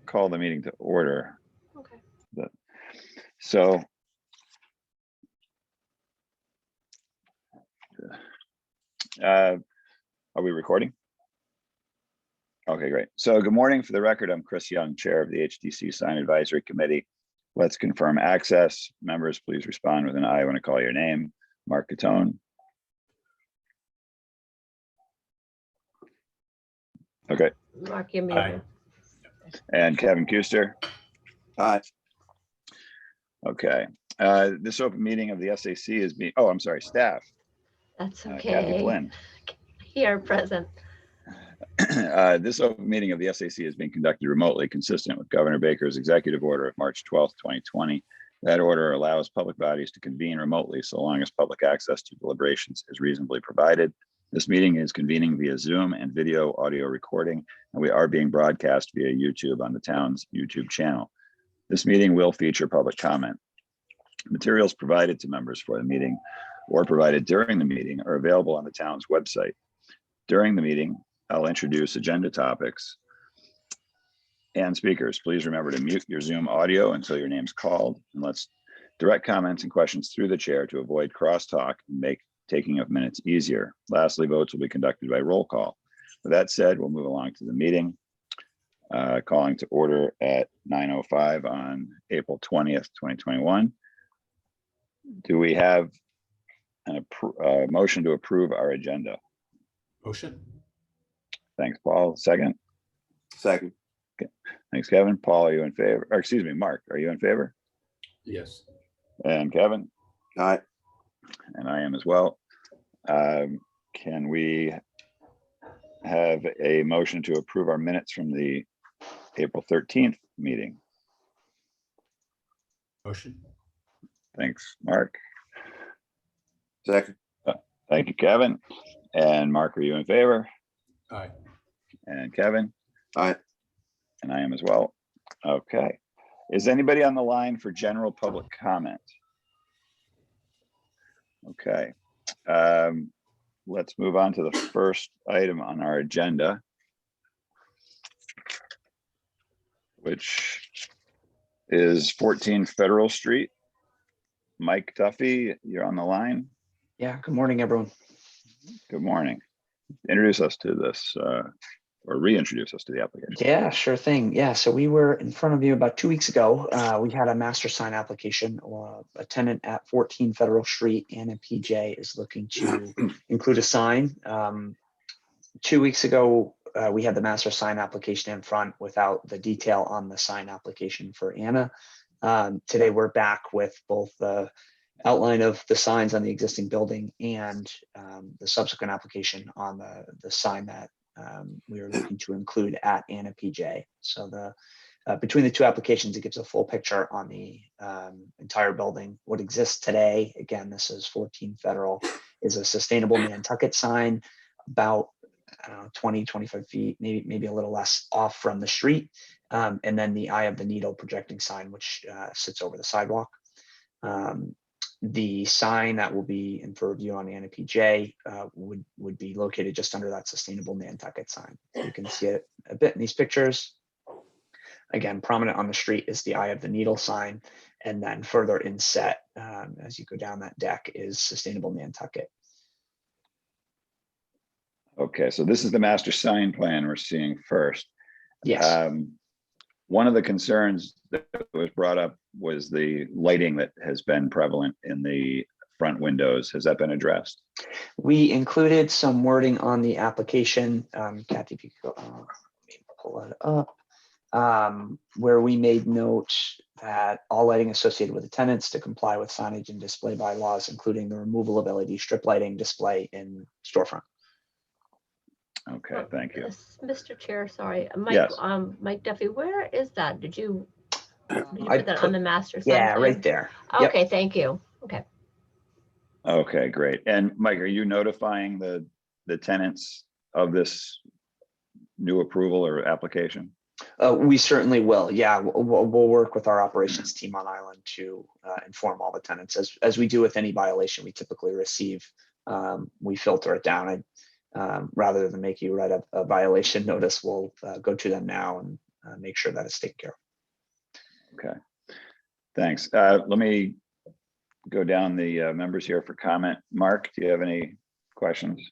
call the meeting to order. Okay. So are we recording? Okay, great. So good morning. For the record, I'm Chris Young, Chair of the HDC Sign Advisory Committee. Let's confirm access. Members, please respond with an I when I call your name. Mark Catone. Okay. Mark, you're muted. And Kevin Kuster. Aye. Okay. This open meeting of the SAC is being, oh, I'm sorry, staff. That's Kathy okay. Flynn. Here, present. This open meeting of the SAC is being conducted remotely, consistent with Governor Baker's executive order of March 12th, 2020. That order allows public bodies to convene remotely so long as public access to deliberations is reasonably provided. This meeting is convening via Zoom and video audio recording, and we are being broadcast via YouTube on the town's YouTube channel. This meeting will feature public comment. Materials provided to members for the meeting or provided during the meeting are available on the town's website. During the meeting, I'll introduce agenda topics and speakers. Please remember to mute your Zoom audio until your name's called, and let's direct comments and questions through the chair to avoid crosstalk and make taking of minutes easier. Lastly, votes will be conducted by roll call. With that said, we'll move along to the meeting. Calling to order at 9:05 on April 20th, 2021. Do we have a motion to approve our agenda? Motion. Thanks, Paul. Second. Second. Okay. Thanks, Kevin. Paul, are you in favor? Or excuse me, Mark, are you in favor? Yes. And Kevin? Aye. And I am as well. Can we have a motion to approve our minutes from the April 13th meeting? Motion. Thanks, Mark. Second. Thank you, Kevin. And Mark, are you in favor? Aye. And Kevin? Aye. And I am as well. Okay. Is anybody on the line for general public comment? Okay. Let's move on to the first item on our agenda, which is 14 Federal Street. Mike Duffy, you're on the line. Yeah, good morning, everyone. Good morning. Introduce us to this, or reintroduce us to the application. Yeah, sure thing. Yeah, so we were in front of you about 2 weeks ago. We had a master sign application. A tenant at 14 Federal Street, Anna PJ, is looking to include a sign. 2 weeks ago, we had the master sign application in front without the detail on the sign application for Anna. Today, we're back with both the outline of the signs on the existing building and the subsequent application on the sign that we are looking to include at Anna PJ. So between the two applications, it gives a full picture on the entire building. What exists today, again, this is 14 Federal, is a sustainable Nantucket sign about 20, 25 feet, maybe a little less off from the street. And then the Eye of the Needle projecting sign, which sits over the sidewalk. The sign that will be in purview on Anna PJ would be located just under that sustainable Nantucket sign. You can see it a bit in these pictures. Again, prominent on the street is the Eye of the Needle sign, and then further inset as you go down that deck is sustainable Nantucket. Okay, so this is the master sign plan we're seeing first. Yes. One of the concerns that was brought up was the lighting that has been prevalent in the front windows. Has that been addressed? We included some wording on the application. Kathy, if you could go, let me pull it up, where we made note that all lighting associated with the tenants to comply with signage and display bylaws, including the removal of LED strip lighting display in storefront. Okay, thank you. Mr. Chair, sorry, Mike. Yes. Mike Duffy, where is that? Did you I put that on the master sign? Yeah, plan? right there. Yep. Okay, thank you. Okay. Okay, great. And Mike, are you notifying the tenants of this new approval or application? We certainly will. Yeah, we'll work with our operations team on island to inform all the tenants as we do with any violation we typically receive. We filter it down. rather than make you write a violation notice, we'll go to them now and make sure that it's taken care of. Okay, thanks. Let me go down the members here for comment. Mark, do you have any questions,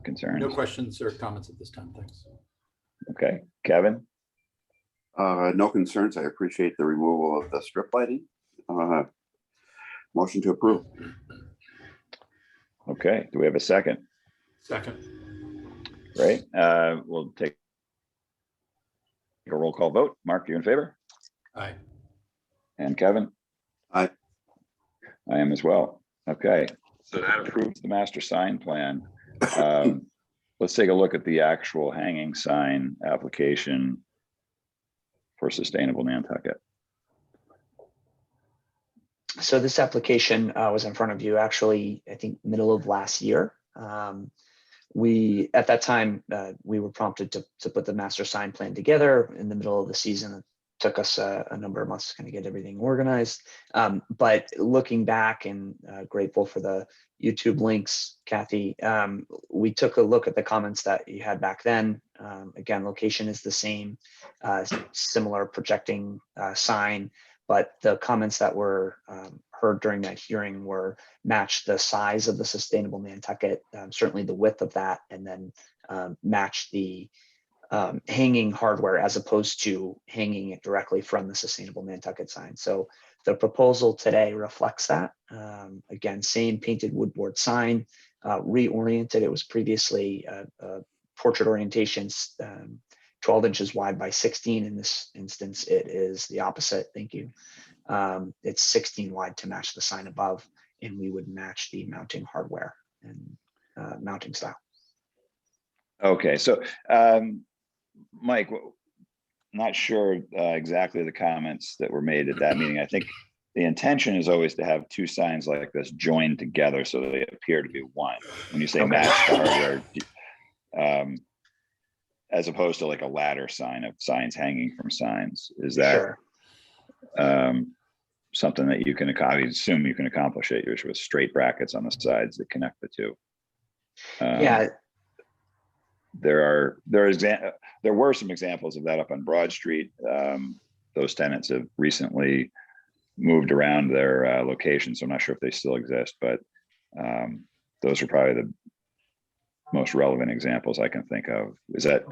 concerns? No questions or comments at this time. Thanks. Okay, Kevin? No concerns. I appreciate the removal of the strip lighting. Motion to approve. Okay, do we have a second? Second. Great. We'll take a roll call vote. Mark, you in favor? Aye. And Kevin? Aye. I am as well. Okay, so that approves the master sign plan. Let's take a look at the actual hanging sign application for Sustainable Nantucket. So this application was in front of you actually, I think, middle of last year. We, at that time, we were prompted to put the master sign plan together in the middle of the season. It took us a number of months to kind of get everything organized. But looking back and grateful for the YouTube links, Kathy, we took a look at the comments that you had back then. Again, location is the same, similar projecting sign, but the comments that were heard during that hearing were match the size of the Sustainable Nantucket, certainly the width of that, and then match the hanging hardware as opposed to hanging it directly from the Sustainable Nantucket sign. So the proposal today reflects that. Again, same painted woodboard sign, reoriented. It was previously a portrait orientation, 12 inches wide by 16. In this instance, it is the opposite. Thank you. It's 16 wide to match the sign above, and we would match the mounting hardware and mounting style. Okay, so Mike, not sure exactly the comments that were made at that meeting. I think the intention is always to have two signs like this joined together so they appear to be one. When you say match the hardware, as opposed to like a ladder sign of signs hanging from signs, is that Sure. Something that you can assume you can accomplish it with straight brackets on the sides that connect the two? Yeah. There were some examples of that up on Broad Street. Those tenants have recently moved around their location, so I'm not sure if they still exist, but those are probably the most relevant examples I can think of. Is that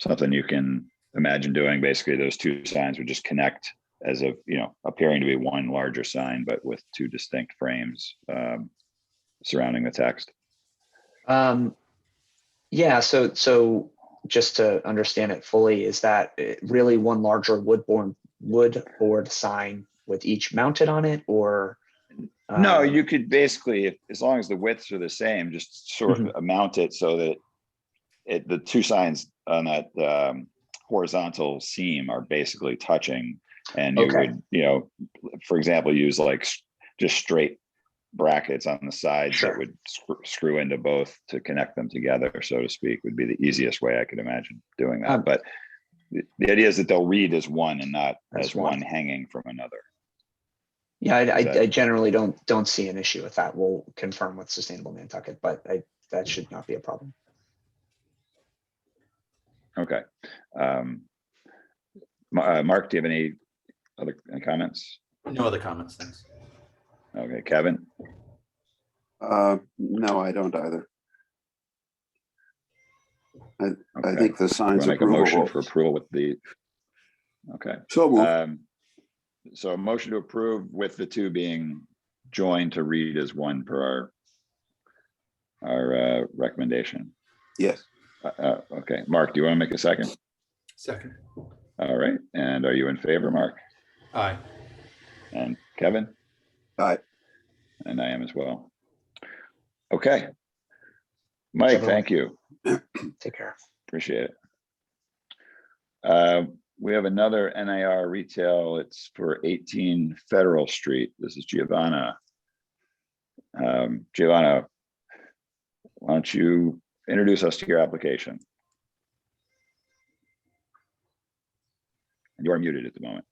something you can imagine doing? Basically, those two signs would just connect as a, appearing to be one larger sign, but with two distinct frames surrounding the text. Yeah, so just to understand it fully, is that really one larger woodboard sign with each mounted on it, or? No, you could basically, as long as the widths are the same, just sort of mount it so that the two signs on that horizontal seam are basically touching, and you would, for example, use like just straight brackets on the sides that would screw into both to connect them together, so to speak, would be the easiest way I could imagine doing that. But the idea is that they'll read as one and not as one hanging from another. Yeah, I generally don't see an issue with that. We'll confirm with Sustainable Nantucket, but that should not be a problem. Okay. Mark, do you have any other comments? No other comments, thanks. Okay, Kevin? No, I don't either. I Okay. think the signs Make a motion approvable. for approval with the, okay. So moved. So a motion to approve with the two being joined to read as one per our recommendation. Yes. Okay, Mark, do you want to make a second? Second. All right, and are you in favor, Mark? Aye. And Kevin? Aye. And I am as well. Okay. Mike, thank you. Take care. Appreciate it. We have another NIR retail. It's for 18 Federal Street. This is Giovanna. Giovanna, why don't you introduce us to your application? You are muted at the moment.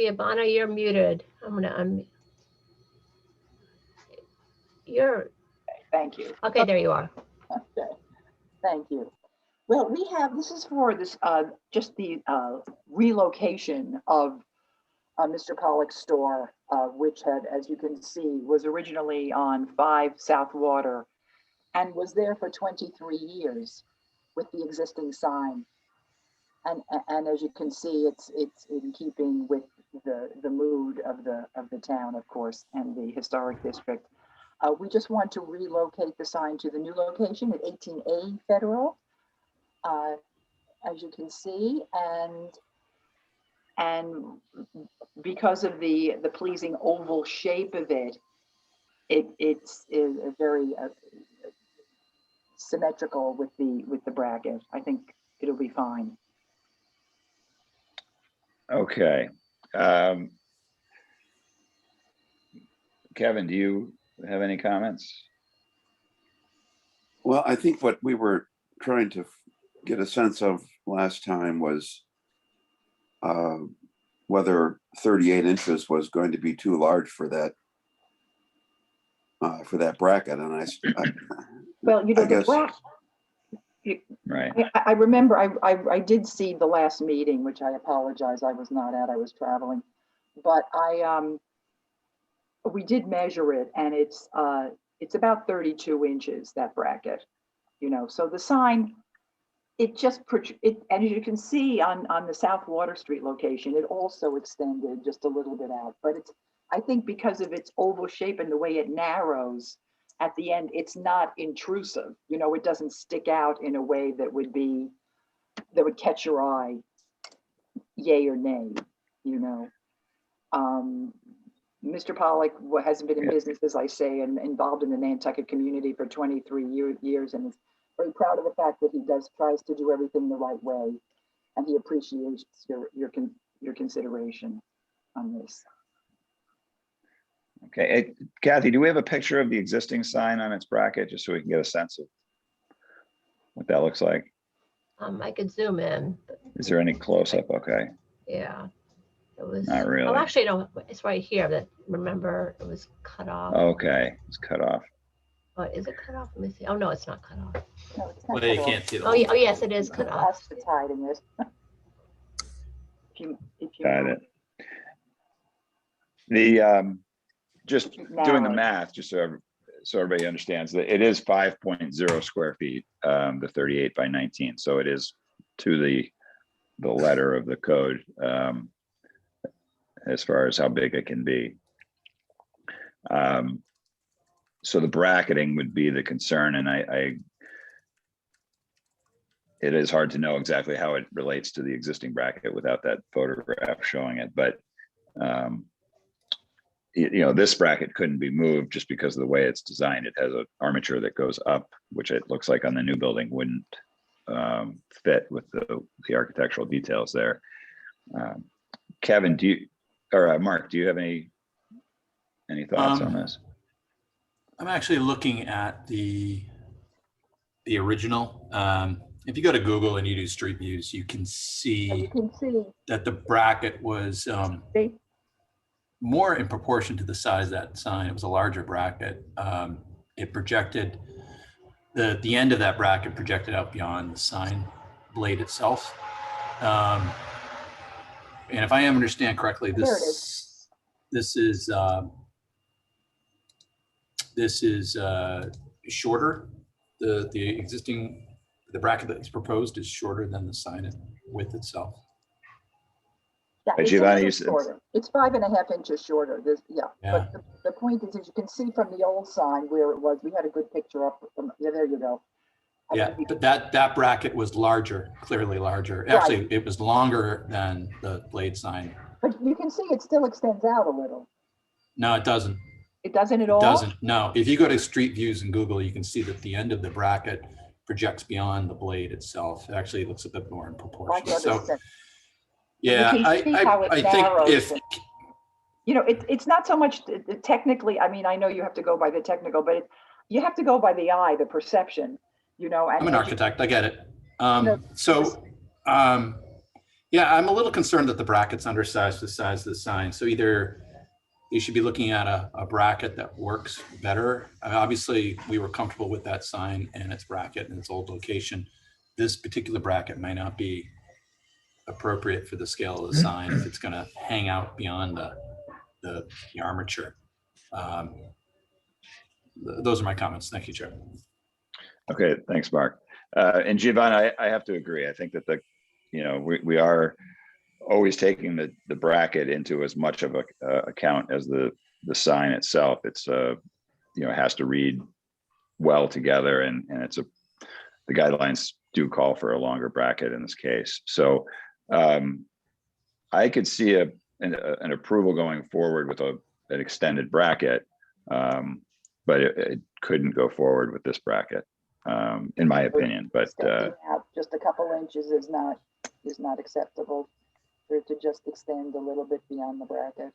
Giovanna, you're muted. I'm gonna you're, Thank you. okay, there you are. Okay, thank you. Well, we have, this is for this, just the relocation of Mr. Pollock's store, which had, as you can see, was originally on 5 South Water and was there for 23 years with the existing sign. And as you can see, it's in keeping with the mood of the town, of course, and the historic district. We just want to relocate the sign to the new location at 18A Federal, as you can see, and because of the pleasing oval shape of it, it's a very symmetrical with the bracket. I think it'll be fine. Okay. Kevin, do you have any comments? Well, I think what we were trying to get a sense of last time was whether 38 inches was going to be too large for that bracket. And Well, you know, I the guess- bracket, Right. I remember I did see the last meeting, which I apologize, I was not at, I was traveling. But we did measure it, and it's about 32 inches, that bracket, you know, so the sign, it just, and as you can see on the South Water Street location, it also extended just a little bit out, but it's, I think because of its oval shape and the way it narrows at the end, it's not intrusive, you know, it doesn't stick out in a way that would catch your eye, yay or nay, you know. Mr. Pollock hasn't been in business, as I say, and involved in the Nantucket community for 23 years, and is very proud of the fact that he tries to do everything the right way, and he appreciates your consideration on this. Okay. Hey, Kathy, do we have a picture of the existing sign on its bracket, just so we can get a sense of what that looks like? I could zoom in, but Is there any close-up? Okay. yeah. It was, Not really. oh, actually, no, it's right here that, remember, it was cut off. Okay, it's cut off. Oh, is it cut off? Let me see. Oh, no, it's not cut off. No, it's not Well, you cut off. can't see the Oh, whole yeah, oh, thing. yes, it is cut off. That's the hiding it. If you Got it. The just doing the narrow. math, just so everybody understands that it is 5.0 square feet, the 38 by 19. So it is to the letter of the code, as far as how big it can be. So the bracketing would be the concern, and it is hard to know exactly how it relates to the existing bracket without that photograph showing it, but you know, this bracket couldn't be moved just because of the way it's designed. It has an armature that goes up, which it looks like on the new building wouldn't fit with the architectural details there. Kevin, Mark, do you have any thoughts on this? I'm actually looking at the original. If you go to Google and you do street views, you can You see can see, that the bracket was see, more in proportion to the size of that sign. It was a larger bracket. It projected, the end of that bracket projected out beyond the sign blade itself. And if I understand correctly, There it this is shorter. The existing, the bracket that's proposed is shorter than the sign width itself. yeah, But it's a Giovanni, little you said- shorter. It's 5.5 inches shorter. Yeah. But the point is, as you can see from the old sign where it was, we had a good picture up from, yeah, there you go. I Yeah, think we- but that bracket was larger, clearly larger. Actually, it was longer than the blade sign. But you can see it still extends out a little. No, it doesn't. It doesn't at It all? doesn't. No, if you go to street views in Google, you can see that the end of the bracket projects beyond the blade itself. It actually looks a bit more in I proportion. thought So, it said- yeah, You can see how it I think narrows if, and- You know, it's not so much technically, I mean, I know you have to go by the technical, but you have to go by the eye, the perception, you know. I'm an and architect, I get it. No, So Yeah, I'm a little concerned that the bracket's undersized for the size of the sign. So either you should be looking at a bracket that works better. Obviously, we were comfortable with that sign and its bracket and its old location. This particular bracket might not be appropriate for the scale of the sign if it's going to hang out beyond the armature. Those are my comments. Thank you, Chair. Okay, thanks, Mark. And Giovanni, I have to agree. I think that we are always taking the bracket into as much of a account as the sign itself. It's has to read well together, and the guidelines do call for a longer bracket in this case. So I could see an approval going forward with an extended bracket, but it couldn't go forward with this bracket, in my opinion. But Extending out just a couple inches is not acceptable. For it to just extend a little bit beyond the bracket.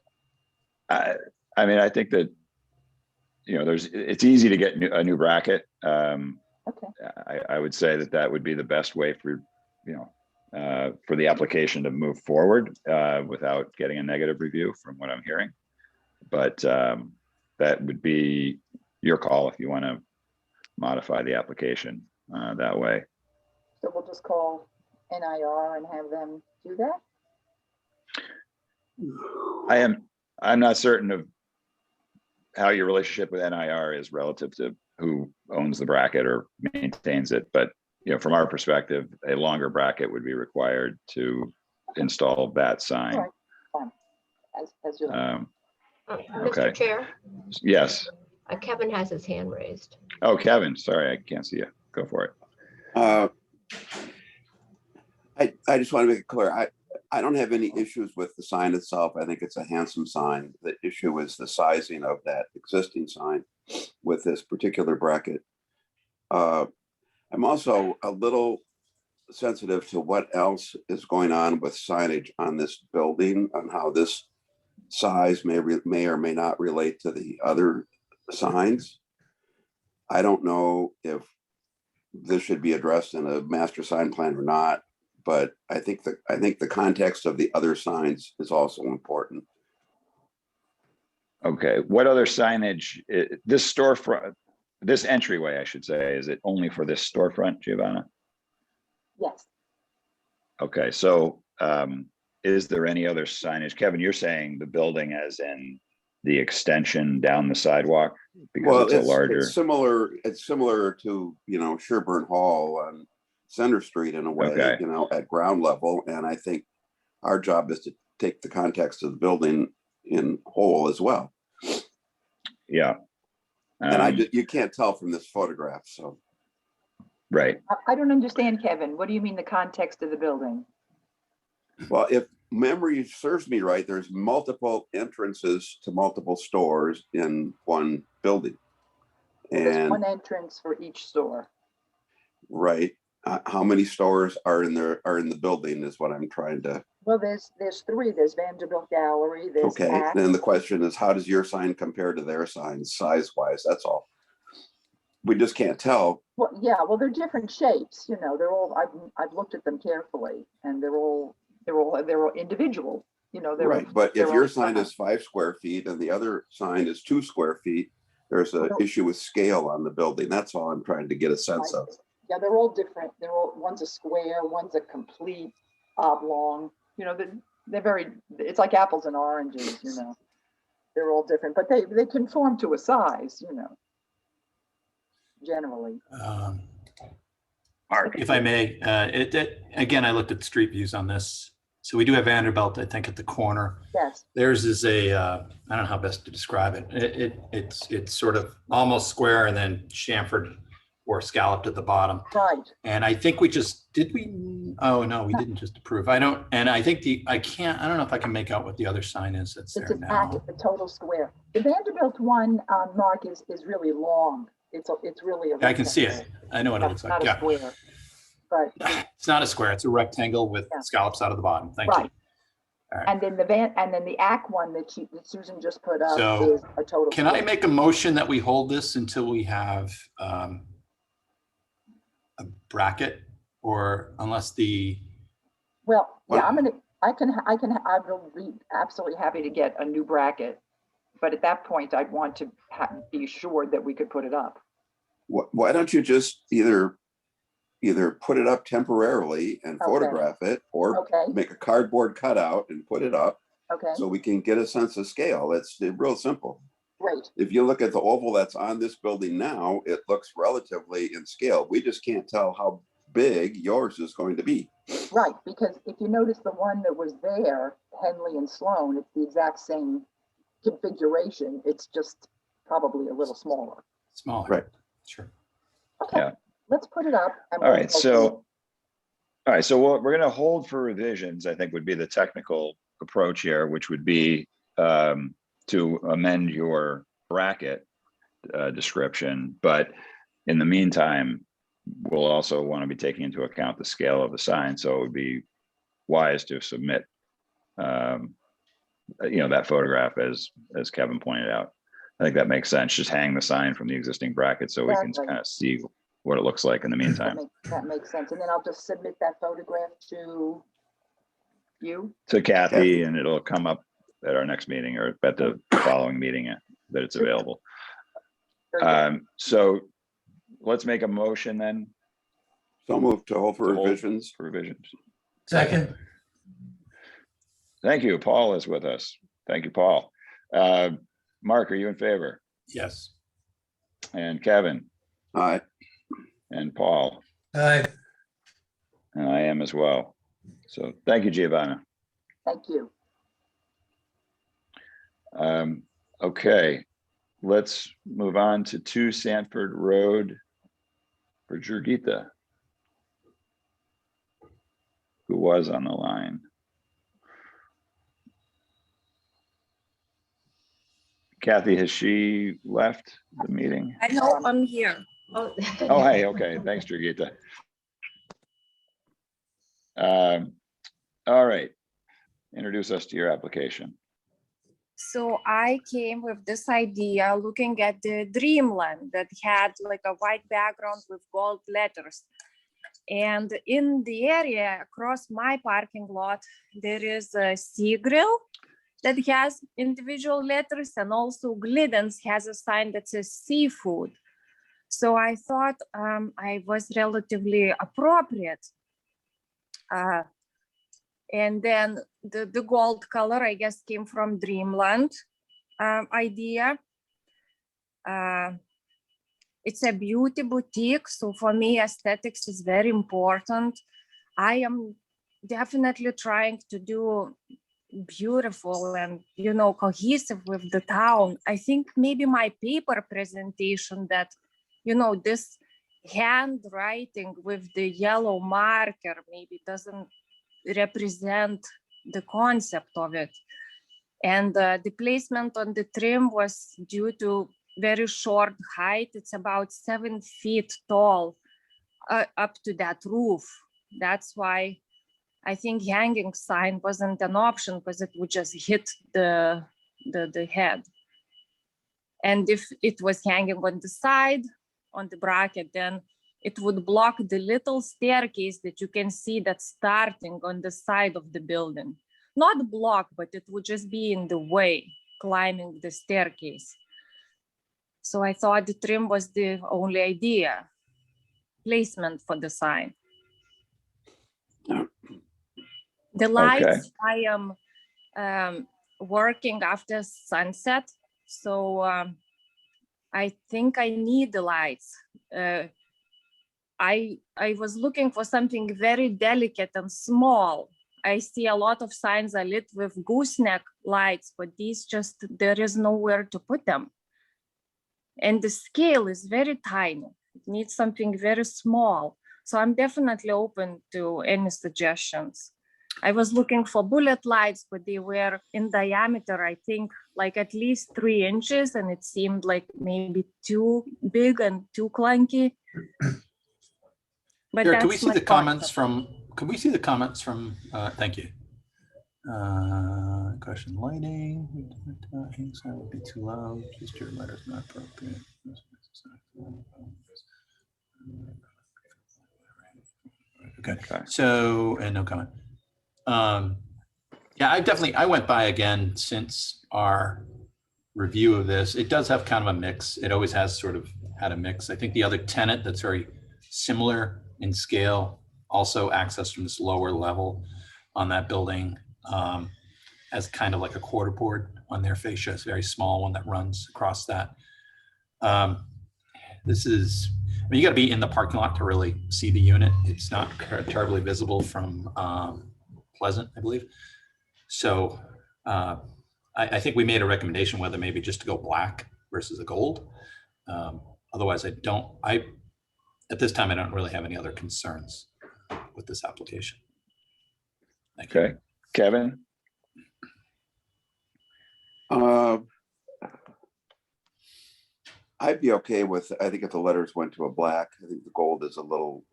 I mean, I think that it's easy to get a new bracket. Okay. I would say that would be the best way for the application to move forward without getting a negative review, from what I'm hearing. But that would be your call if you want to modify the application that way. So we'll just call NIR and have them do that? I'm not certain of how your relationship with NIR is relative to who owns the bracket or maintains it, but from our perspective, a longer bracket would be required to install that sign. All right, fine. As you like. Okay. Mr. Chair, Yes. Kevin has his hand raised. Oh, Kevin, sorry, I can't see you. Go for it. I just want to make it clear. I don't have any issues with the sign itself. I think it's a handsome sign. The issue is the sizing of that existing sign with this particular bracket. I'm also a little sensitive to what else is going on with signage on this building, on how this size may or may not relate to the other signs. I don't know if this should be addressed in a master sign plan or not, but I think the context of the other signs is also important. Okay, what other signage, this storefront, this entryway, I should say, is it only for this storefront, Giovanna? Yes. Okay, so is there any other signage? Kevin, you're saying the building as in the extension down the sidewalk? Because it's a larger. It's similar to, Sherburne Hall on Center Street in a way, Okay. At ground level. And I think our job is to take the context of the building in whole as well. Yeah. And you can't tell from this photograph, so. Right. I don't understand, Kevin. What do you mean the context of the building? Well, if memory serves me right, there's multiple entrances to multiple stores in one building. There's And one entrance for each store. right, how many stores are in the building is what I'm trying to. Well, there's three. There's Vanderbilt Gallery. There's Okay, Act. then the question is, how does your sign compare to their sign size wise? That's all. We just can't tell. Well, yeah. Well, they're different shapes. They're all. I've looked at them carefully, and they're all individual. They're Right, but if they're your all sign fine. is 5 square feet and the other sign is 2 square feet, there's an issue with scale on the building. That's all I'm trying to get a sense of. Yeah, they're all different. One's a square, one's a complete oblong. They're very. It's like apples and oranges. They're all different, but they conform to a size. Generally. If I may, again, I looked at street views on this. So we do have Vanderbilt, I think, at the corner. Yes. Theirs is I don't know how best to describe it. It's sort of almost square and then chamfered or scalloped at the bottom. Right. And I think we oh no, we didn't just approve. I don't know if I can make out what the other sign is that's It's there an act, now. a total square. The Vanderbilt one, Mark, is really long. It's really a. I can see it. rectangle. I know what it looks like. Not a Yeah. square. But, It's not a square, it's a rectangle with Yeah. scallops out of the bottom. Thank you. right. And then the ACK one that Susan just put up So, is a total. Can I square. make a motion that we hold this until we have a bracket, or unless the Well, yeah, What? I will be absolutely happy to get a new bracket. But at that point, I'd want to be sure that we could put it up. Why don't you just either put it up temporarily and Okay. photograph it, or Okay, make a cardboard cutout and put it up okay, so we can get a sense of scale. It's real simple. great. If you look at the oval that's on this building now, it looks relatively in scale. We just can't tell how big yours is going to be. Right, because if you notice the one that was there, Henley and Sloan, it's the exact same configuration. It's just probably a little smaller. Smaller. Right. Sure. Okay, Yeah. let's put it up. And All we'll right, go so, all right, so what we're gonna hold for revisions, I think would be the technical approach here, which would be to amend your bracket description, but in the meantime, we'll also want to be taking into account the scale of the sign, so it would be wise to submit that photograph as Kevin pointed out. I think that makes sense. Just hang the sign from the existing bracket so we can Exactly. kind of see what it looks like in the meantime. That makes sense. And then I'll just submit that photograph to you. To Kathy, Kathy. and it'll come up at our next meeting or at the following meeting that it's available. Very good. So let's make a motion then So move to hold for To hold. revisions. for revisions. Second, Thank you. Paul is with us. Thank you, Paul. Mark, are you in favor? Yes. And Kevin Aye. and Paul, aye. and I am as well. So thank you, Giovanna. Thank you. Okay, let's move on to 2 Sanford Road for Jurgita, who was on the line. Kathy, has she left the meeting? I know I'm here. Oh, Oh, hey, okay, thanks, Jurgita. All right, introduce us to your application. So I came with this idea looking at the Dreamland that had like a white background with gold letters. And in the area across my parking lot, there is a Sea Grill that has individual letters, and also Glidden's has a sign that says seafood. So I thought I was relatively appropriate. And then the gold color, I guess, came from Dreamland idea. It's a beauty boutique. So for me, aesthetics is very important. I am definitely trying to do beautiful and, cohesive with the town. I think maybe my paper presentation that, this handwriting with the yellow marker maybe doesn't represent the concept of it. And the placement on the trim was due to very short height. It's about 7 feet tall up to that roof. That's why I think hanging sign wasn't an option, because it would just hit the head. And if it was hanging on the side, on the bracket, then it would block the little staircase that you can see that's starting on the side of the building. Not block, but it would just be in the way, climbing the staircase. So I thought the trim was the only idea, placement for the sign. The lights, I am working after sunset, so I think I need the lights. I was looking for something very delicate and small. I see a lot of signs are lit with gooseneck lights, but these just, there is nowhere to put them. And the scale is very tiny. It needs something very small. So I'm definitely open to any suggestions. I was looking for bullet lights, but they were in diameter, I think, like at least 3 inches, and it seemed like maybe too big and too clunky. But Here, can we that's see my the comments concept. from, thank you. Question, lighting, sign would be too loud, just your letters not appropriate. Okay, Okay. so, and no comment. Yeah, I went by again since our review of this. It does have kind of a mix. It always has sort of had a mix. I think the other tenant that's very similar in scale, also accessed from this lower level on that building, as kind of like a quarter board on their fascia. It's a very small one that runs across that. This is, I mean, you got to be in the parking lot to really see the unit. It's not terribly visible from Pleasant, I believe. So I think we made a recommendation whether maybe just to go black versus a gold. Otherwise, at this time, I don't really have any other concerns with this application. Thank you. Okay, Kevin? I'd be okay with, I think if the letters went to a black, I think the gold is a little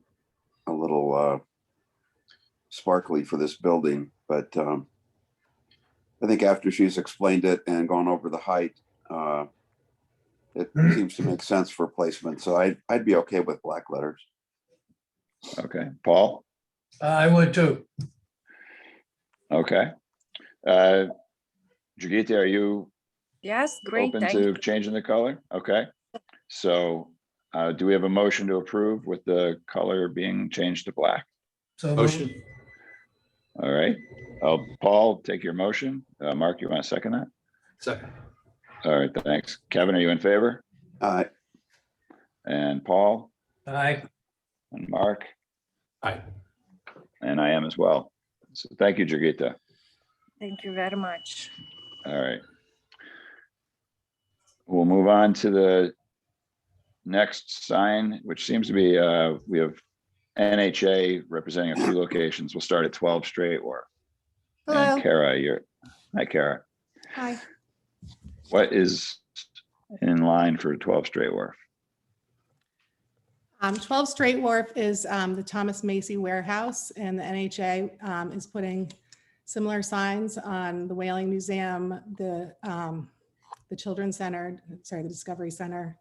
sparkly for this building, but I think after she's explained it and gone over the height, it seems to make sense for placement. So I'd be okay with black letters. Okay, Paul? I would too. Okay. Jagita, are you Yes, great, open thank to you. changing the color? Okay. So do we have a motion to approve with the color being changed to black? So Motion. All right. Paul, take your motion. Mark, you want to second that? Second. All right, thanks. Kevin, are you in favor? And Paul aye. and Mark, Aye. and I am as well. So thank you, Jagita. Thank you very much. All right. We'll move on to the next sign, which seems to be, we have NHA representing a few locations. We'll start at 12 Straight Wharf. Hello. And Kara, hi, Kara. Hi. What is in line for 12 Straight Wharf? 12 Straight Wharf is the Thomas Macy warehouse, and the NHA is putting similar signs on the Whaling Museum, the Children's Center, sorry, the Discovery Center,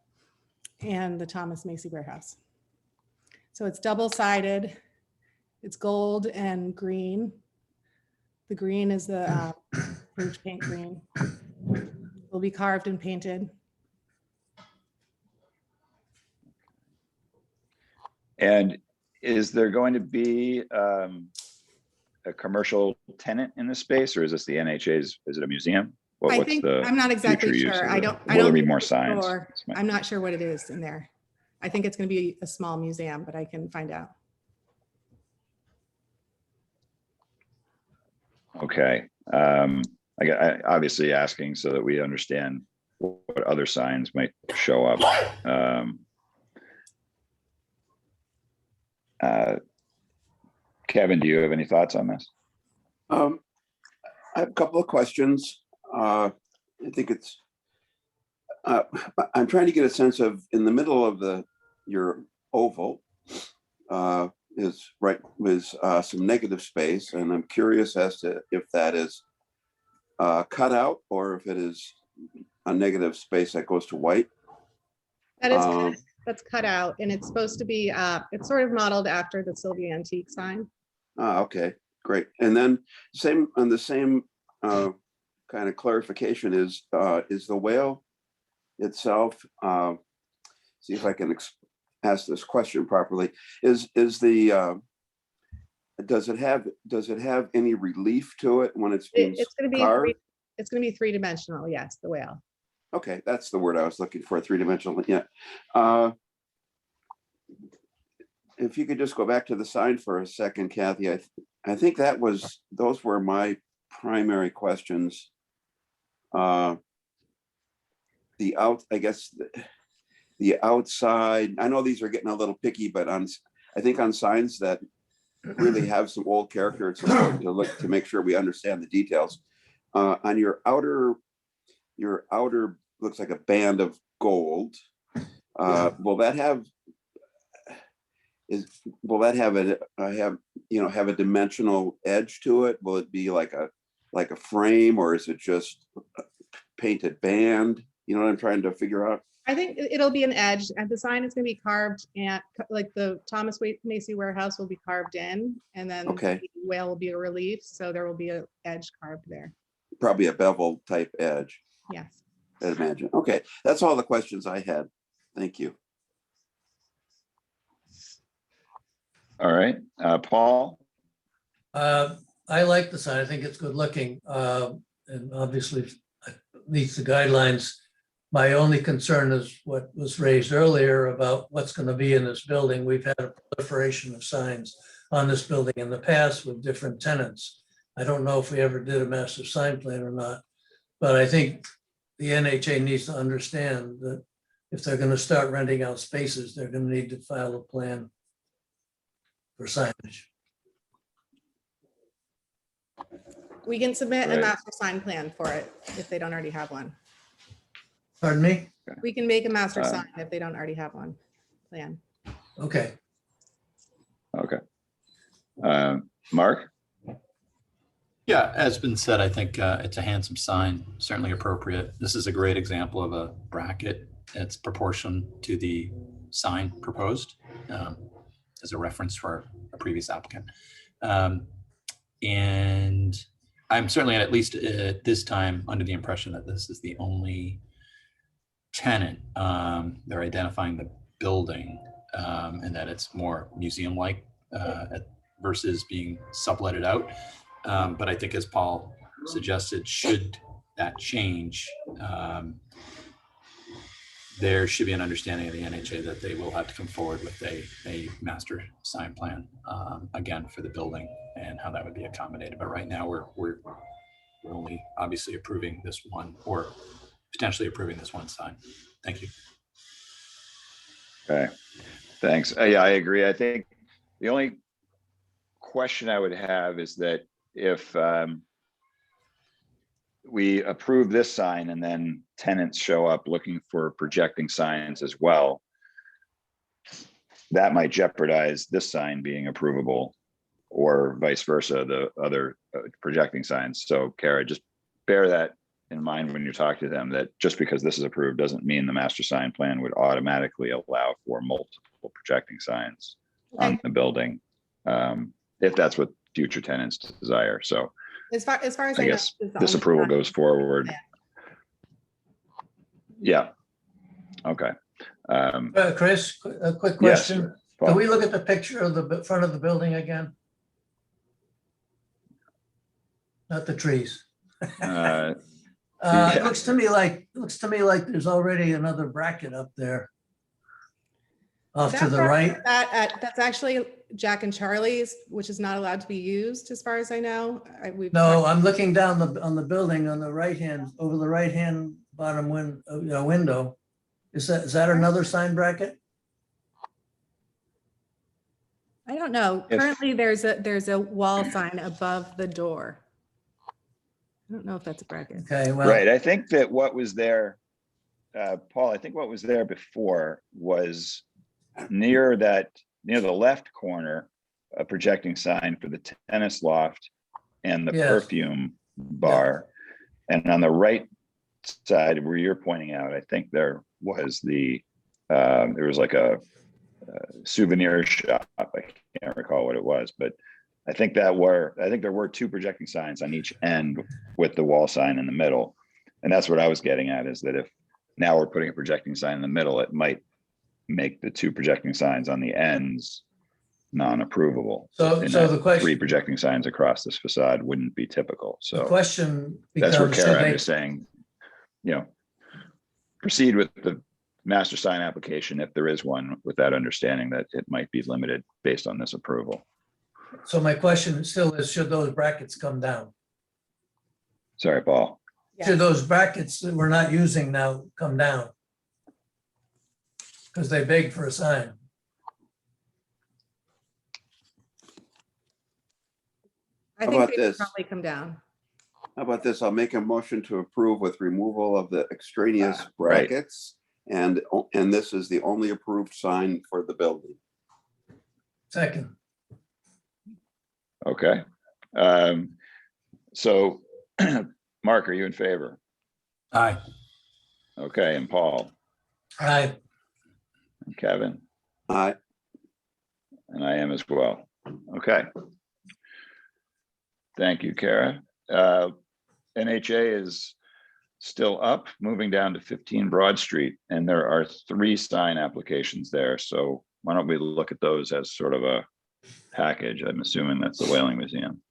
and the Thomas Macy warehouse. So it's double-sided. It's gold and green. The green is the Rouge paint green. Will be carved and painted. And is there going to be a commercial tenant in this space, or is this the NHA's, is it a museum? I What's think, the I'm not exactly future use sure. of I it? don't. Will there be more signs? Sure. I'm not sure what it is in there. I think it's going to be a small museum, but I can find out. Okay. I obviously asking so that we understand what other signs might show up. Kevin, do you have any thoughts on this? I have a couple of questions. I think it's, I'm trying to get a sense of, in the middle of your oval is some negative space, and I'm curious as to if that is cut out or if it is a negative space that goes to white. That is, that's cut out, and it's supposed to be, it's sort of modeled after the Sylvia Antique sign. Okay, great. And then on the same kind of clarification is the whale itself, see if I can ask this question properly, does it have any relief to it when it's being It's going to be carved? it's going to be three-dimensional. Yes, the whale. Okay, that's the word I was looking for, three-dimensional. Yeah. If you could just go back to the sign for a second, Kathy, I think those were my primary questions. I guess the outside, I know these are getting a little picky, but I think on signs that really have some old character, it's important to look to make sure we understand the details. On your outer looks like a band of gold. Will that have a dimensional edge to it? Will it be like a frame, or is it just a painted band? You know what I'm trying to figure out? I think it'll be an edge, and the sign is gonna be carved, and like the Thomas Macy warehouse will be carved in, and then Okay. the whale will be a relief, so there will be an edge carved there. Probably a bevel type edge, Yes. I'd imagine. Okay, that's all the questions I had. Thank you. All right, Paul? I like the sign. I think it's good looking. And obviously meets the guidelines. My only concern is what was raised earlier about what's going to be in this building. We've had a proliferation of signs on this building in the past with different tenants. I don't know if we ever did a master sign plan or not, but I think the NHA needs to understand that if they're going to start renting out spaces, they're going to need to file a plan for signage. We can submit a Right. master sign plan for it if they don't already have one. Pardon me? We can make a master Uh, sign if they don't already have one plan. Okay. Okay. Mark? Yeah, as been said, I think it's a handsome sign, certainly appropriate. This is a great example of a bracket. It's proportion to the sign proposed as a reference for a previous applicant. And I'm certainly, at least at this time, under the impression that this is the only tenant. They're identifying the building and that it's more museum-like versus being subletted out. But I think, as Paul suggested, should that change, there should be an understanding of the NHA that they will have to come forward with a master sign plan, again, for the building and how that would be accommodated. But right now, we're only obviously approving this one, or potentially approving this one sign. Thank you. Okay, thanks. Yeah, I agree. I think the only question I would have is that if we approve this sign and then tenants show up looking for projecting signs as well, that might jeopardize this sign being approvable, or vice versa, the other projecting signs. So Kara, just bear that in mind when you talk to them, that just because this is approved doesn't mean the master sign plan would automatically allow for multiple projecting signs on the building, if that's what future tenants desire. So As far as I I know, guess this is the this only approval sign. goes forward. Yeah. Okay. Chris, a quick Yes, question. Paul. Can we look at the picture of the front of the building again? Not the trees. Yeah. It looks to me like there's already another bracket up there. Off to That the bracket, right. That's actually Jack and Charlie's, which is not allowed to be used, as far as I know. No, I'm looking down on the building on the right hand, over the right hand bottom window. Is that another sign bracket? I don't know. If- Currently, there's a wall sign above the door. I don't know if that's a bracket. Okay, well. Right. I think that what was there, Paul, I think what was there before was near the left corner, a projecting sign for the tennis loft and the Yes. perfume bar. And on the right side where you're pointing out, I think there was there was like a souvenir shop. I can't recall what it was, but I think there were two projecting signs on each end with the wall sign in the middle. And that's what I was getting at, is that if now we're putting a projecting sign in the middle, it might make the two projecting signs on the ends non-approvable. So And the that question. 3 projecting signs across this facade wouldn't be typical. The So question that's where becomes, Kara, I'm just saying, proceed with the master sign application if there is one, with that understanding that it might be limited based on this approval. so my question still is, should those brackets come down? Sorry, Paul. Yeah. Should those brackets that we're not using now come down? Because they begged for a sign. I How think about they should this? probably come down. How about this? I'll make a motion to approve with removal of the extraneous right. brackets. And this is the only approved sign for the building. Second, Okay. So Mark, are you in favor? Aye. Okay, and Paul? Aye. And Kevin, Aye. and I am as well. Okay. Thank you, Kara. NHA is still up, moving down to 15 Broad Street, and there are 3 sign applications there. So why don't we look at those as sort of a package? I'm assuming that's the Whaling Museum.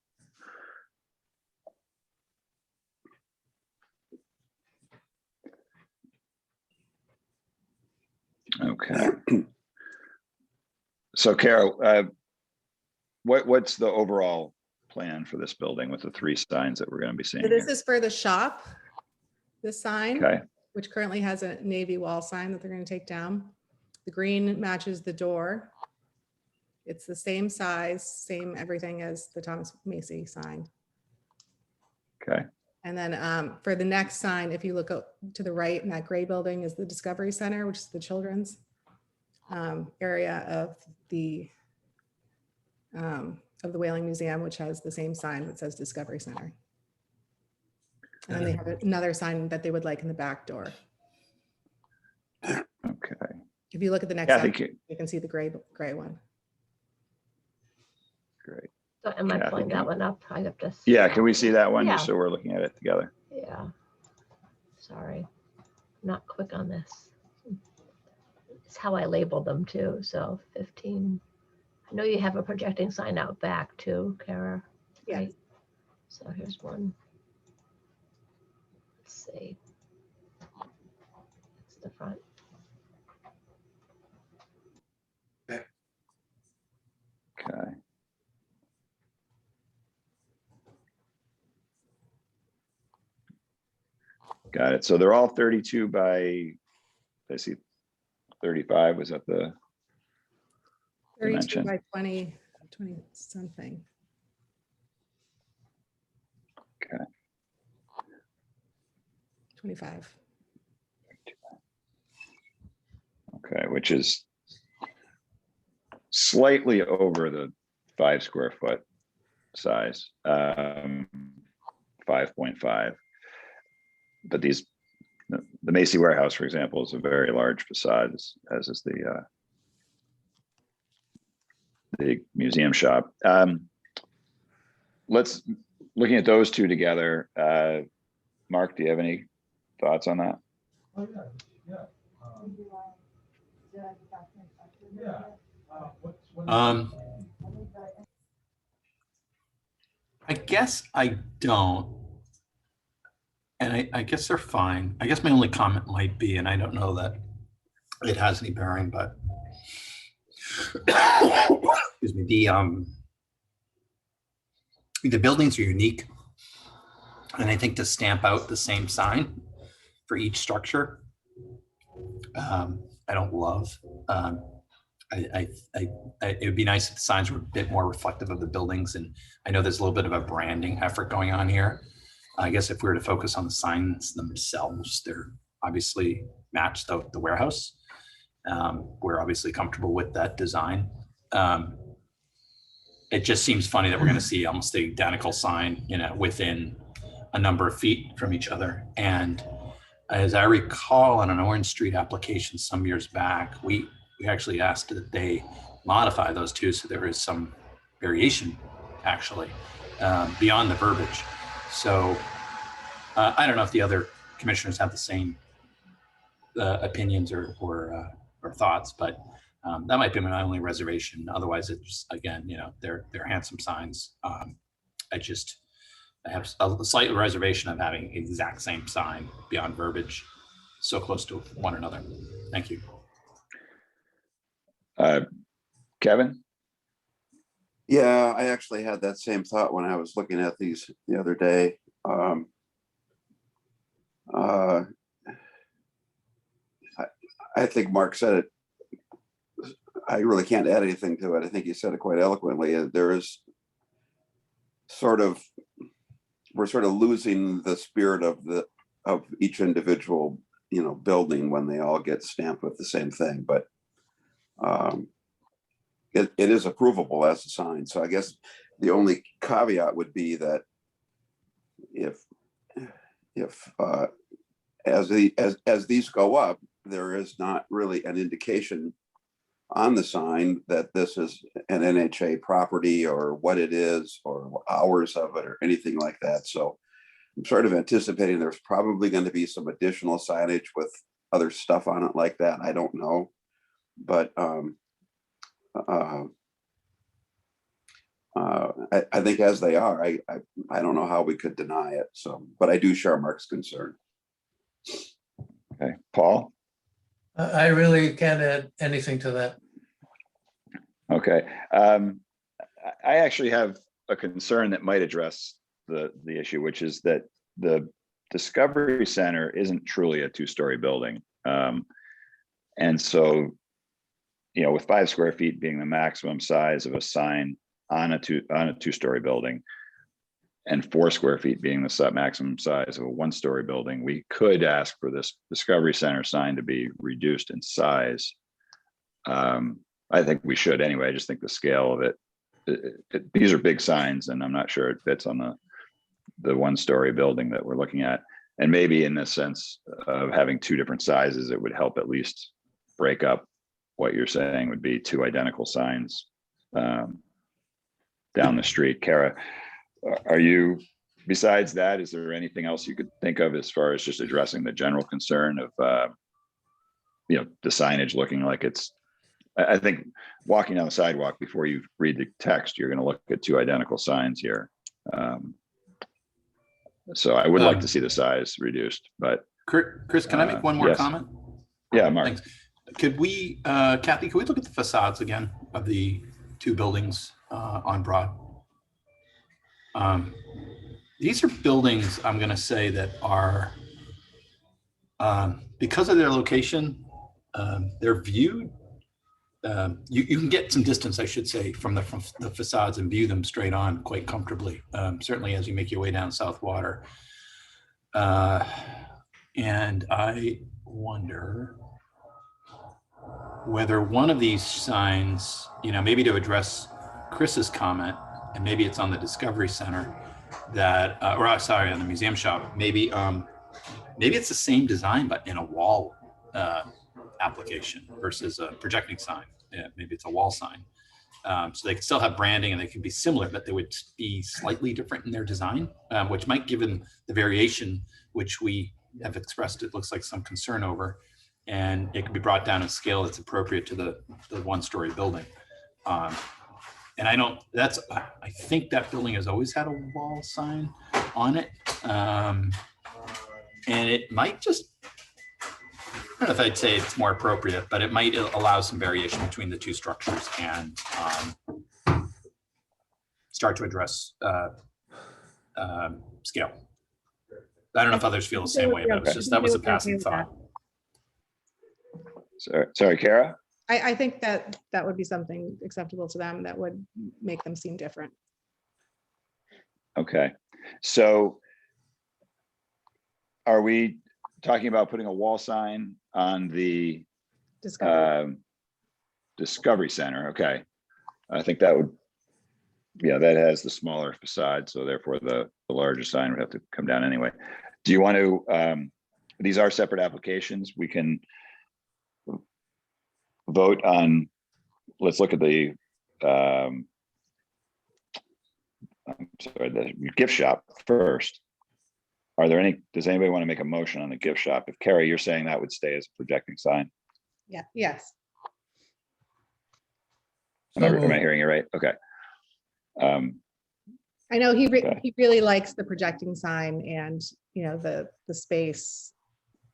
Okay. So Kara, what's the overall plan for this building with the 3 signs that we're going to be seeing So this here? is for the shop, this sign, Okay, which currently has a navy wall sign that they're going to take down. The green matches the door. It's the same size, same everything as the Thomas Macy sign. okay, And then for the next sign, if you look up to the right in that gray building is the Discovery Center, which is the children's area of the Whaling Museum, which has the same sign that says Discovery Center. And then they have another sign that they would like in the back door. okay. If you look at the next Yeah, I sign, think, you can see the gray one. great. So am I Kathy, pulling can that you- one up? I have to. Yeah, can we see that one? Yeah. Just so we're looking at it together. Yeah. Sorry, not quick on this. It's how I labeled them too. So 15. I know you have a projecting sign out back too, Kara. Yeah. Right? So here's one. Let's see. It's the front. Okay. Got it. So they're all 32 by, I see 35. Was that the 32 dimension? by 20 something. Okay. 25. Okay, which is slightly over the 5 square foot size, 5.5. But these, the Macy Warehouse, for example, is a very large facade, as is the museum shop. Let's, looking at those 2 together, Mark, do you have any thoughts on that? Oh, yeah, yeah. I guess I don't. And I guess they're fine. I guess my only comment might be, and I don't know that it has any bearing, but excuse me, the buildings are unique. And I think to stamp out the same sign for each structure, I don't love. It would be nice if the signs were a bit more reflective of the buildings. And I know there's a little bit of a branding effort going on here. I guess if we were to focus on the signs themselves, they're obviously match the warehouse. We're obviously comfortable with that design. It just seems funny that we're going to see almost the identical sign, within a number of feet from each other. And as I recall, on an Orange Street application some years back, we actually asked that they modify those 2 so there is some variation, actually, beyond the verbiage. So I don't know if the other commissioners have the same opinions or thoughts, but that might be my only reservation. Otherwise, it's, again, they're handsome signs. I have a slight reservation of having exact same sign beyond verbiage so close to one another. Thank you. Kevin? Yeah, I actually had that same thought when I was looking at these the other day. I think Mark said it. I really can't add anything to it. I think he said it quite eloquently. There is we're sort of losing the spirit of each individual, building when they all get stamped with the same thing. But it is approvable as a sign. So I guess the only caveat would be that if as these go up, there is not really an indication on the sign that this is an NHA property or what it is or hours of it or anything like that. So I'm sort of anticipating there's probably going to be some additional signage with other stuff on it like that. I don't know. But I think as they are, I don't know how we could deny it. So, but I do share Mark's concern. Okay, Paul? I really can't add anything to that. Okay. I actually have a concern that might address the issue, which is that the Discovery Center isn't truly a two-story building. And so, you know, with 5 square feet being the maximum size of a sign on a two-story building, and 4 square feet being the maximum size of a 1-story building, we could ask for this Discovery Center sign to be reduced in size. I think we should anyway. I just think the scale of it, these are big signs, and I'm not sure it fits on the 1-story building that we're looking at. And maybe in the sense of having 2 different sizes, it would help at least break up what you're saying would be 2 identical signs down the street. Kara, are you, besides that, is there anything else you could think of as far as just addressing the general concern of, you know, the signage looking like it's, I think walking down the sidewalk before you read the text, you're going to look at 2 identical signs here. So I would like to see the size reduced, but. Chris, can I make one more yes. comment? Yeah, Mark. Thanks. Could we, Kathy, could we look at the facades again of the 2 buildings on Broad? These are buildings, I'm going to say, that are, because of their location, they're viewed, you can get some distance, I should say, from the facades and view them straight on quite comfortably, certainly as you make your way down South Water. And I wonder whether one of these signs, you know, maybe to address Chris's comment, and maybe it's on the Discovery Center that, or sorry, on the museum shop, maybe it's the same design, but in a wall application versus a projecting sign. Yeah, maybe it's a wall sign. So they could still have branding and they could be similar, but they would be slightly different in their design, which might give them the variation, which we have expressed, it looks like, some concern over. And it can be brought down in scale that's appropriate to the 1-story building. And I think that building has always had a wall sign on it. And it might just, I don't know if I'd say it's more appropriate, but it might allow some variation between the 2 structures and start to address scale. I don't know if others feel the same way, but that was a passing thought. Sorry, Kara? I think that would be something acceptable to them that would make them seem different. Okay, so are we talking about putting a wall sign on the Discovery Center? Okay, I think that would, yeah, that has the smaller facade, so therefore the larger sign would have to come down anyway. Do you want to, these are separate applications. We can vote on, let's look at the, I'm sorry, the gift shop first. Are there any, does anybody want to make a motion on the gift shop? If Carrie, you're saying that would stay as a projecting sign? Yeah, yes. Am I hearing you right? Okay. I know Okay. he really likes the projecting sign and, you know, the space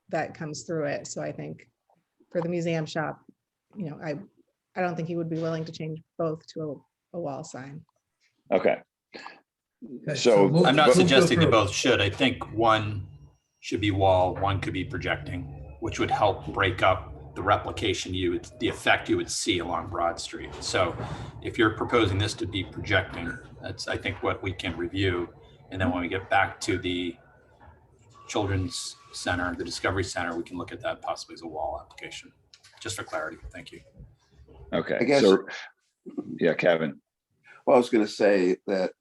that comes through it. So I think for the museum shop, you know, I don't think he would be willing to change both to a wall sign. Okay. Okay, So I'm not move to suggesting they approve. both should. I think one should be wall, one could be projecting, which would help break up the replication the effect you would see along Broad Street. So if you're proposing this to be projecting, that's, I think, what we can review. And then when we get back to the Children's Center, the Discovery Center, we can look at that possibly as a wall application, just for clarity. Thank you. Okay, I guess- so, yeah, Kevin. Well, I was going to say that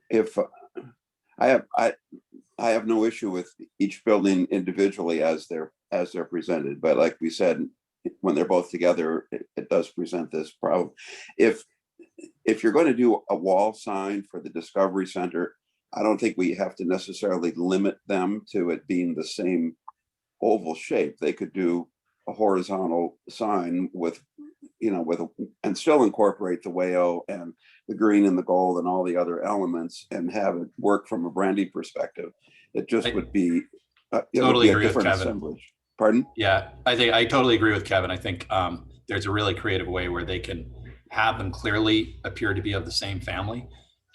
if I have no issue with each building individually as they're presented, but like we said, when they're both together, it does present this problem. If you're going to do a wall sign for the Discovery Center, I don't think we have to necessarily limit them to it being the same oval shape. They could do a horizontal sign with, and still incorporate the WAO and the green and the gold and all the other elements and have it work from a branding perspective. It just would be, Totally agree with different Kevin. assemblage. Pardon? Yeah, I totally agree with Kevin. I think there's a really creative way where they can have them clearly appear to be of the same family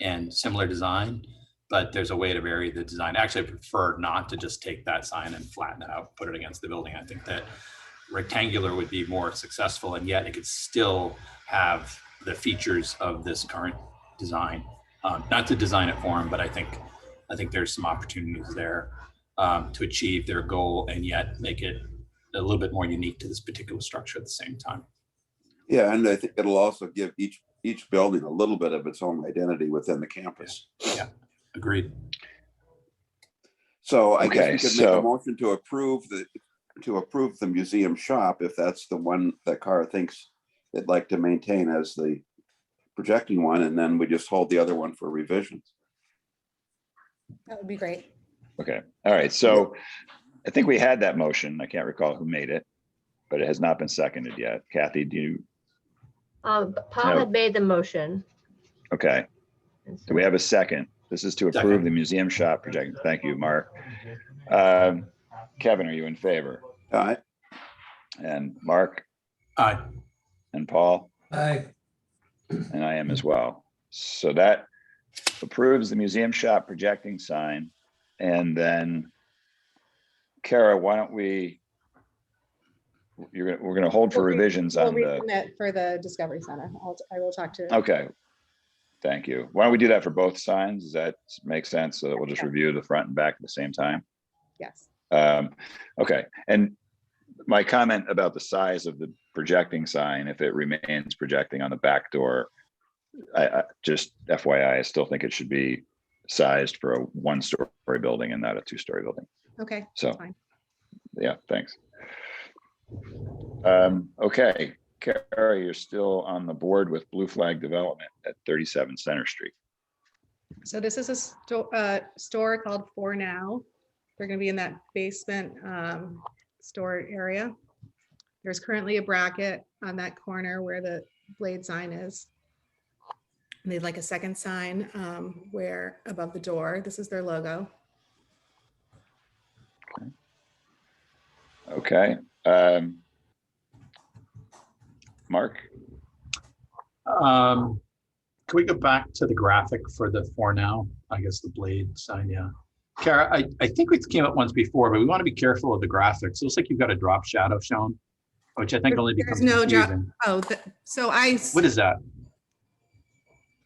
and similar design, but there's a way to vary the design. Actually, I prefer not to just take that sign and flatten it out, put it against the building. I think that rectangular would be more successful, and yet it could still have the features of this current design. Not to design it for them, but I think there's some opportunities there to achieve their goal and yet make it a little bit more unique to this particular structure at the same time. Yeah, and I think it'll also give each building a little bit of its own identity within the campus. Yeah, agreed. So I guess Okay, we could so- make a motion to approve the museum shop if that's the one that Cara thinks they'd like to maintain as the projecting one, and then we just hold the other one for revisions. That would be great. Okay, all right, so I think we had that motion. I can't recall who made it, but it has not been seconded yet. Kathy, do you, Paul No. had made the motion. okay, and so- do we have a second? This is to approve Second. the museum shop project. Thank you, Mark. Kevin, are you in favor? And Mark Aye. and Paul? I, And I am as well. So that approves the museum shop projecting sign. And then, Kara, why don't we're gonna hold for We'll revisions We'll on the, recommit for the Discovery Center. I will talk to. okay. Thank you. Why don't we do that for both signs? Does that make sense? So that we'll just review the front and back at the same time? Yes. Okay, and my comment about the size of the projecting sign, if it remains projecting on the back door, I just FYI, I still think it should be sized for a one-story building and not a two-story building. Okay. So, fine. yeah, thanks. Okay, Kara, you're still on the board with Blue Flag Development at 37 Center Street. So this is a store called For Now. They're going to be in that basement store area. There's currently a bracket on that corner where the blade sign is. And they'd like a second sign where above the door, this is their logo. Okay. Mark? Can we go back to the graphic for the For Now? I guess the blade sign, yeah. Kara, I think we came up once before, but we want to be careful of the graphics. It looks like you've got a drop shadow shown, which I think only There's becomes no drop. confusing. Oh, so I. What is that?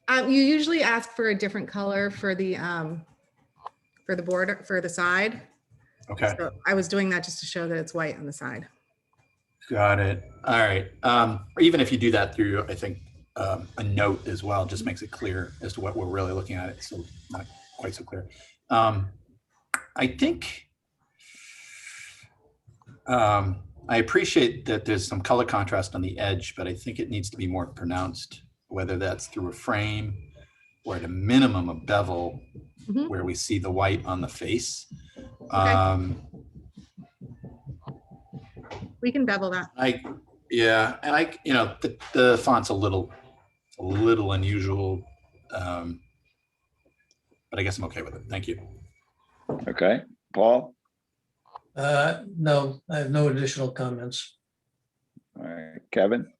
You usually ask for a different color for the border, for the side. Okay, So I was doing that just to show that it's white on the side. got it. All right. Or even if you do that through, I think, a note as well, just makes it clear as to what we're really looking at. It's still not quite so clear. I think I appreciate that there's some color contrast on the edge, but I think it needs to be more pronounced, whether that's through a frame or at a minimum a bevel Mhm. where we see the white on the face. We can bevel that. Yeah, and the font's a little unusual, but I guess I'm okay with it. Thank you. Okay, Paul? no, I have no additional comments. All right, Kevin?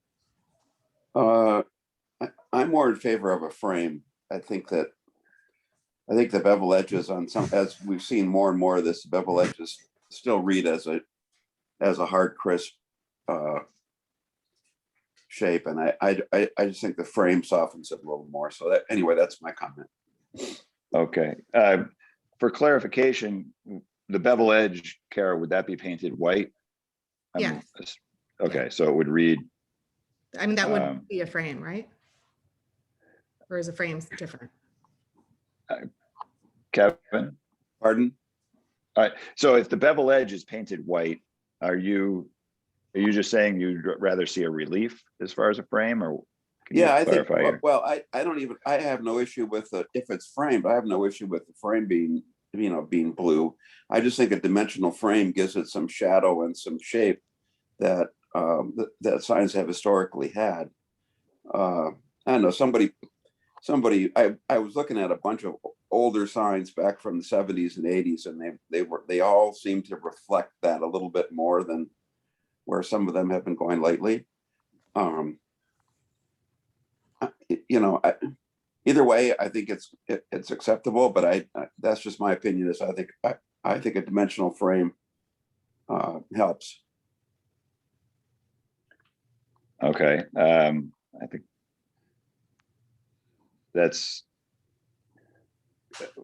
I'm more in favor of a frame. I think the bevel edges on some, as we've seen more and more of this, bevel edges still read as a hard, crisp shape. And I just think the frame softens it a little more. So that, anyway, that's my comment. Okay, for clarification, the bevel edge, Kara, would that be painted white? Yeah. Okay, so it would read, I mean, that would be a frame, right? Or is a frame different? Kevin? Pardon? So if the bevel edge is painted white, are you just saying you'd rather see a relief as far as a frame, or? can you Yeah, I think, clarify your- well, I don't even, I have no issue with the, if it's framed, I have no issue with the frame being, being blue. I just think a dimensional frame gives it some shadow and some shape that, that signs have historically had. I don't know, somebody, I was looking at a bunch of older signs back from the 70s and 80s, and they all seem to reflect that a little bit more than where some of them have been going lately. Either way, I think it's acceptable, but that's just my opinion. Is I think a dimensional frame helps. Okay, I think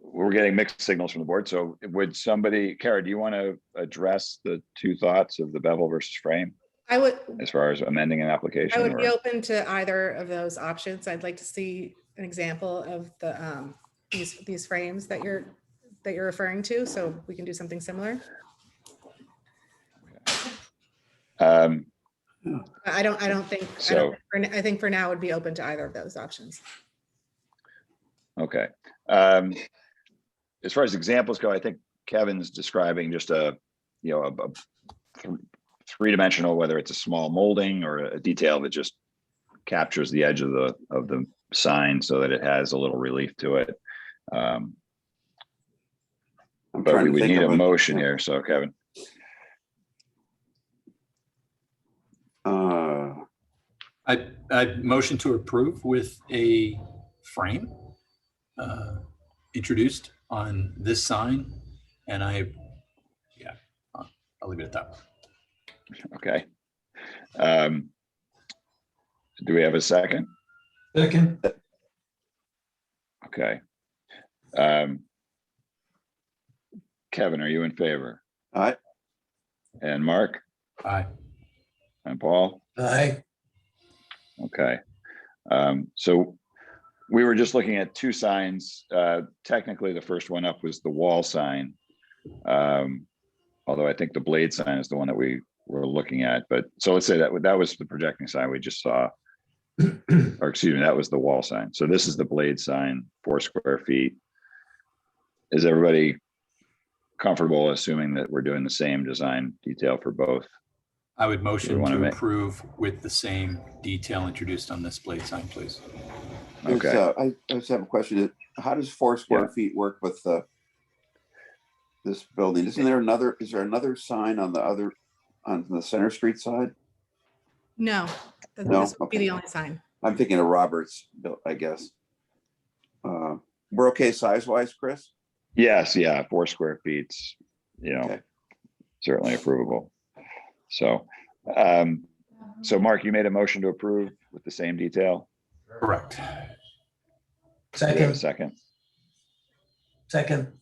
we're getting mixed signals from the board. So would somebody, Kara, do you want to address the two thoughts of the bevel versus frame I would, as far as amending an application? I would be or- open to either of those options. I'd like to see an example of the, these frames that you're referring to, so we can do something similar. I don't think, I think for now would be open to either of those options. Okay. As far as examples go, I think Kevin's describing just a three-dimensional, whether it's a small molding or a detail that just captures the edge of the sign so that it has a little relief to it. But we would need a motion here. So Kevin. I motion to approve with a frame introduced on this sign, and I'll leave it at that. Okay. Do we have a second? Second, Okay. Kevin, are you in favor? Aye. And Mark Aye. and Paul? aye, Okay. So we were just looking at two signs. Technically, the first one up was the wall sign. Although I think the blade sign is the one that we were looking at. But so let's say that was the projecting sign we just saw. Or excuse me, that was the wall sign. So this is the blade sign, 4 square feet. Is everybody comfortable assuming that we're doing the same design detail for both? I would motion wanna to make- approve with the same detail introduced on this blade sign, please. Okay. I just have a question. How does 4 square feet work with this building? Is there another sign on the Center Street side? No, No? this would be the Okay. only sign. I'm thinking of Roberts, I guess. We're okay size-wise, Chris? Yes, yeah, 4 square feet, Okay. certainly approvable. So, so Mark, you made a motion to approve with the same detail? Correct. Do we have a second, second?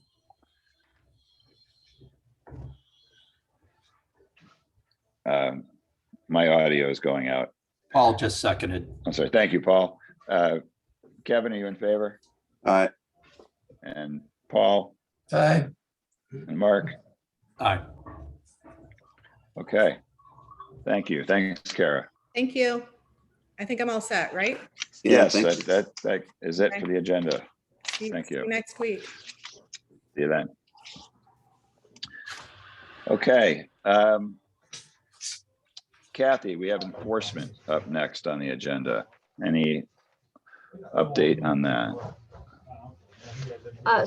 second, My audio is going out. Paul just seconded. I'm sorry. Thank you, Paul. Kevin, are you in favor? And Paul aye, and Mark? Aye. Okay. Thank you. Thanks, Kara. Thank you. I think I'm all set, right? Yeah, Yes, thank you. that is it for the agenda. See- Thank see you. Next week. See you then. Okay. Kathy, we have enforcement up next on the agenda. Any update on that?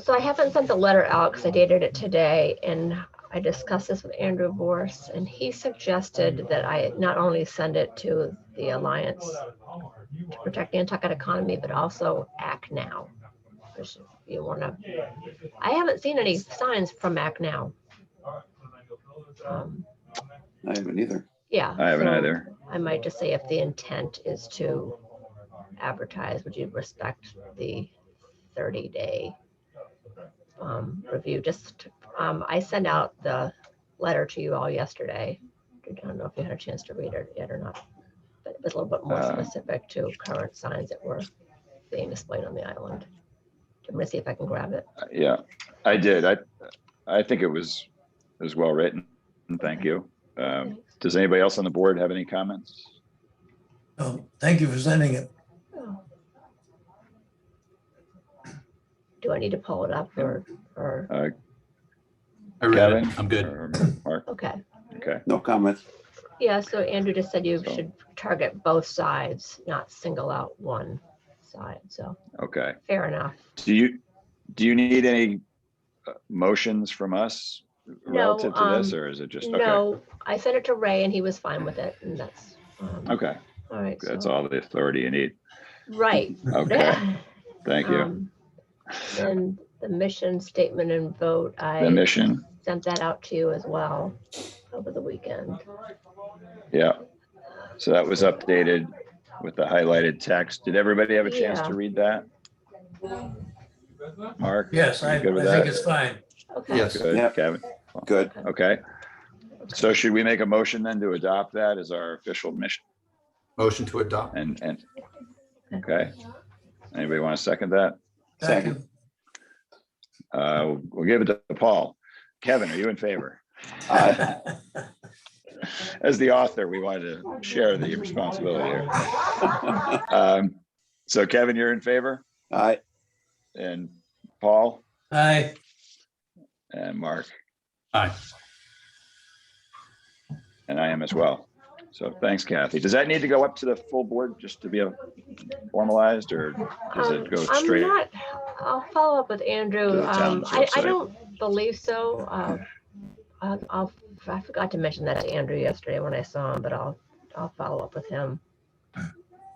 So I haven't sent the letter out because I dated it today, and I discussed this with Andrew Vorse, and he suggested that I not only send it to the Alliance to Protect the Nantucket Economy, but also Act Now. If you want to, I haven't seen any signs from Act Now. I haven't either. Yeah. I haven't so either. I might just say if the intent is to advertise, would you respect the 30-day review? I sent out the letter to you all yesterday. I don't know if you had a chance to read it yet or not, but it was a little bit more specific to current signs that were being displayed on the island. I'm gonna see if I can grab it. Yeah, I did. I think it was is well written. Thank you. Thanks. Does anybody else on the board have any comments? Thank you for sending it. Oh. Do I need to pull it up or, I read Kevin? it. I'm good. Or Mark? okay. Okay, No comments. Yeah, so Andrew just said you So- should target both sides, not single out one side. So okay. fair enough. Do you need any motions from us relative to this, or is it just, okay? No, I sent it to Ray and he was fine with it, and that's Okay, all right. that's so- all the authority you need. Right. Okay, thank you. And the mission statement and vote, The I mission, sent that out to you as well over the weekend. yeah. So that was updated with the highlighted text. Did everybody have a chance Yeah. to read that? Mark? Yes, you I good with think that? it's fine. Okay. Yes. Good, Yeah. Kevin? Good. Okay, so should we make a motion then to adopt that as our official mission? Motion to adopt. And, okay. Anybody want to second that? Second. We'll give it to Paul. Kevin, are you in favor? Aye. As the author, we wanted to share the responsibility here. So Kevin, you're in favor, Aye. and Paul Aye. and Mark, Aye. and I am as well. So thanks, Kathy. Does that need to go up to the full board just to be formalized, or does it go I'm straight? not, I'll follow up with To Andrew. the town's I website. don't believe so. I forgot to mention that to Andrew yesterday when I saw him, but I'll follow up with him.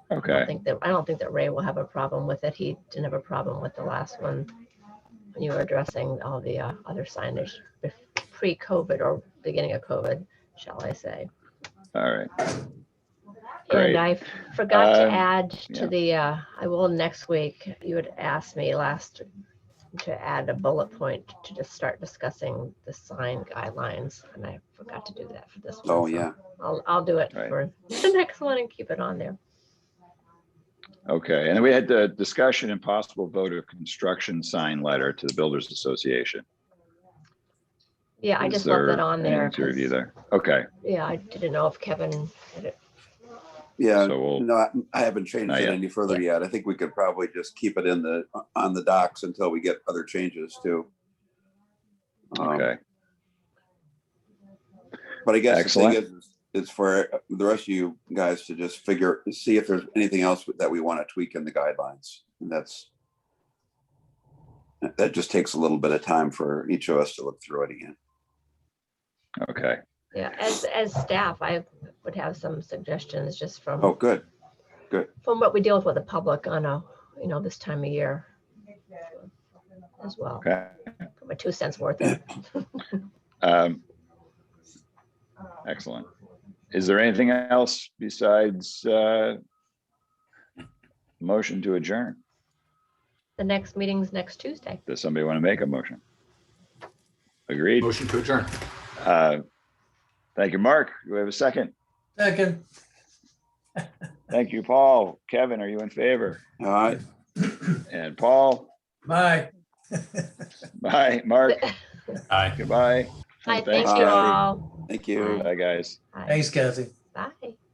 Okay, I don't think that Ray will have a problem with it. He didn't have a problem with the last one when you were addressing all the other signage pre-COVID or beginning of COVID, shall I say. all right. Great. And I forgot to Um, add yeah. to the, I will next week, you had asked me to add a bullet point to just start discussing the sign guidelines, and I forgot to do that for this one. Oh, so yeah. I'll do it Right. for the next one and keep it on there. Okay, and then we had the discussion and possible vote of construction sign letter to the Builders Association. Yeah, I Is just left that on anything there. to review 'cause, there? Okay, Yeah, I didn't know if Kevin had it. Yeah, So we'll- no, I haven't changed Not it yet. any further yet. I think we could probably just keep it on the docs until we get other changes too. okay, But I guess the thing Excellent. is for the rest of you guys to just see if there's anything else that we want to tweak in the guidelines. And that just takes a little bit of time for each of us to look through it again. okay. Yeah, as staff, I would have some suggestions just Oh, good. from what we deal with the public on this time of year as well. Okay. Put my 2 cents worth in. Excellent. Is there anything else besides motion to adjourn? The next meeting's next Tuesday. Does somebody want to make a motion? Agreed. Motion to adjourn. Thank you, Mark. Do we have a second? Second. Thank you, Paul. Kevin, are you in favor? All right. And Paul? Bye. Bye. Mark? Aye. Goodbye. Hi, Thanks, thank you Kathy. all. Thank you. Bye, guys. Bye. Thanks, Kathy. Bye.